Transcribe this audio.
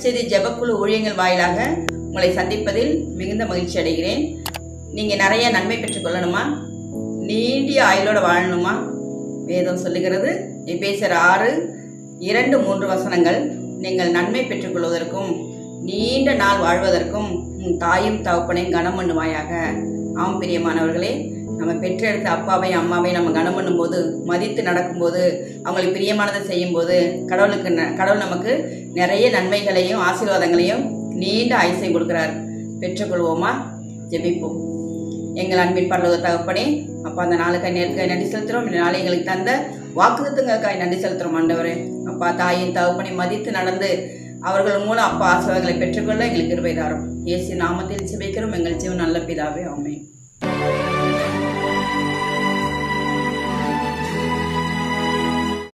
நற்செய்தி ஜெபக்குழு ஊழியங்கள் வாயிலாக உங்களை சந்திப்பதில் மிகுந்த மகிழ்ச்சி அடைகிறேன். நீங்கள் நிறைய நன்மை பெற்றுக்கொள்ளணுமா, நீண்டிய ஆயுளோடு வாழணுமா? வேதம் சொல்லுகிறது, எபேசியர் 6:2-3 நீங்கள் நன்மை பெற்றுக்கொள்வதற்கும் நீண்ட நாள் வாழ்வதற்கும் உன் தாயும் தகப்பனையும் கனம் பண்ணுவாயாக. ஆம் பிரியமானவர்களே, நம்ம பெற்றெடுத்த அப்பாவையும் அம்மாவையும் நம்ம கனம் பண்ணும்போது, மதித்து நடக்கும்போது, அவங்களுக்கு பிரியமானதை செய்யும்போது கடவுள் நமக்கு நிறைய நன்மைகளையும் ஆசீர்வாதங்களையும் நீண்ட ஆயுசையும் கொடுக்குறார். பெற்றுக்கொள்வோமா? ஜெபிப்போம். எங்கள் அன்பின் பரலோக தகப்பனே, அப்பா அந்த நாளுக்காய் நேரத்துக்காய் நன்றி செலுத்துகிறோம். இந்த நாளை எங்களுக்கு தந்த வாக்குத்தத்தங்களுக்காய் நன்றி செலுத்துகிறோம் ஆண்டவரே. அப்பா தாயின் தகப்பனை மதித்து நடந்து அவர்கள் மூலம் அப்பா ஆசீர்வாதங்களை பெற்றுக்கொள்ள எங்களுக்கு கிருபை தாரும். இயேசு நாமத்தில் ஜெபிக்கிறோம் எங்கள் ஜீவன் நல்ல பிதாவே, ஆமென்.